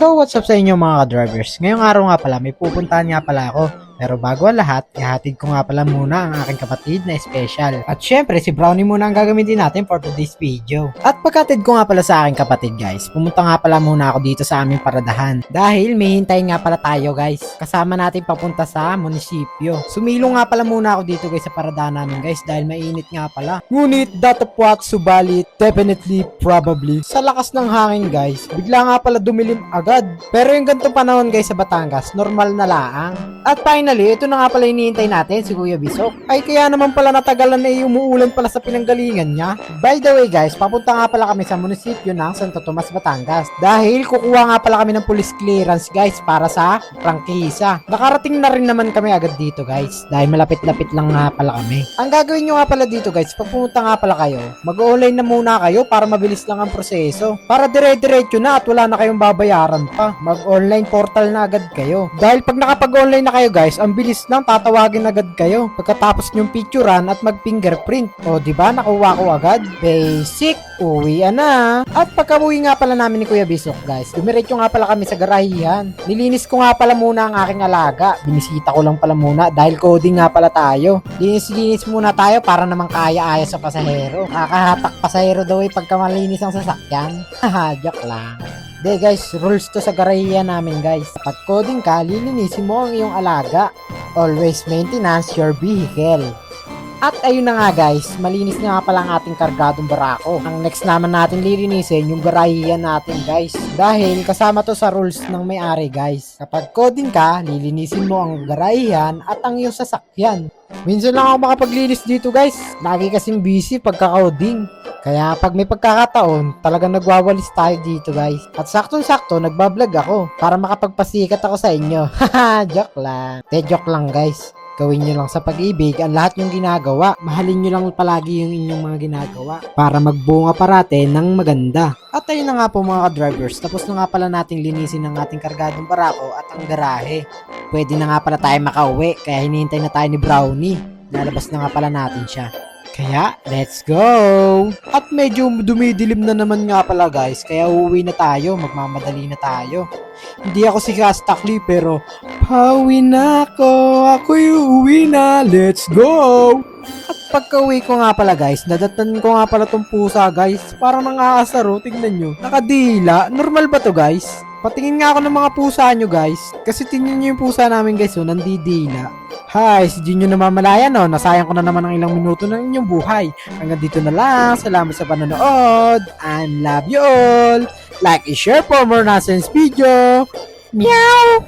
So what's up sa inyo mga drivers? Ngayong araw nga pala may pupuntahan nga pala ako. Pero bago ang lahat, ihatid ko nga pala muna ang aking kapatid na special. At syempre si Brownie muna ang gagamitin natin for today's video. At pagkatid ko nga pala sa aking kapatid guys, pumunta nga pala muna ako dito sa aming paradahan. Dahil may hintay nga pala tayo guys. Kasama natin papunta sa munisipyo. Sumilo nga pala muna ako dito guys sa paradahan namin guys dahil mainit nga pala. Ngunit datapwat subalit definitely probably sa lakas ng hangin guys, bigla nga pala dumilim agad. Pero yung ganitong panahon guys sa Batangas, normal na laang. At finally, ito na nga pala hinihintay natin si Kuya Bisok. Ay kaya naman pala natagalan na umuulan pala sa pinanggalingan niya. By the way guys, papunta nga pala kami sa munisipyo ng Santo Tomas, Batangas. Dahil kukuha nga pala kami ng police clearance guys para sa prangkisa. Nakarating na rin naman kami agad dito guys. Dahil malapit-lapit lang nga pala kami. Ang gagawin nyo nga pala dito guys, pag pumunta nga pala kayo, mag-online na muna kayo para mabilis lang ang proseso. Para dire-diretso na at wala na kayong babayaran pa. Mag-online portal na agad kayo. Dahil pag nakapag-online na kayo guys, ang bilis lang, tatawagin agad kayo. Pagkatapos nyong picturean at mag-fingerprint. O diba, nakuha ko agad. Basic, uwi na. At pagka-uwi nga pala namin ni Kuya Bisok guys, dumiretso nga pala kami sa garahihan. Nilinis ko nga pala muna ang aking alaga. Binisita ko lang pala muna dahil coding nga pala tayo. Linis-linis muna tayo para naman kaya-aya sa pasahero. Nakakahatak pasahero daw pagka malinis ang sasakyan. Haha, joke lang. De guys, rules to sa garahiya namin guys. Kapag coding ka, lilinisin mo ang iyong alaga. Always maintenance your vehicle. At ayun na nga guys, malinis na nga pala ang ating kargadong barako. Ang next naman natin lilinisin yung garahiya natin guys. Dahil kasama to sa rules ng may-ari guys. Kapag coding ka, lilinisin mo ang garahiyan at ang iyong sasakyan. Minsan lang ako makapaglinis dito guys. Lagi kasing busy pagka-coding. Kaya pag may pagkakataon, talagang nagwawalis tayo dito guys. At saktong-sakto, nagbablog ako para makapagpasikat ako sa inyo. Haha, joke lang. Joke lang guys. Gawin nyo lang sa pag-ibig ang lahat yung ginagawa. Mahalin nyo lang palagi yung inyong mga ginagawa para magbunga parate ng maganda. At ayun na nga po mga drivers, tapos na nga pala nating linisin ang ating kargadong barako at ang garahe. Pwede na nga pala tayo makauwi, kaya hinihintay na tayo ni Brownie. Lalabas na nga pala natin siya. Kaya, let's go! At medyo dumidilim na naman nga pala guys, kaya uuwi na tayo, magmamadali na tayo. Hindi ako si Kastakli pero pauwi na ako'y uuwi na, let's go! At pagka-uwi ko nga pala guys, nadatan ko nga pala tong pusa guys, parang nang-aasaro, tignan nyo. Nakadila, normal ba to guys? Patingin nga ako ng mga pusa nyo guys, kasi tingnan nyo yung pusa namin guys, oh, nandidila. Hi, si Jinyo namamalaya no, nasayang ko na naman ng ilang minuto ng inyong buhay. Hanggang dito na lang, salamat sa panonood, and love you all. Like and share for more nonsense video. Meow!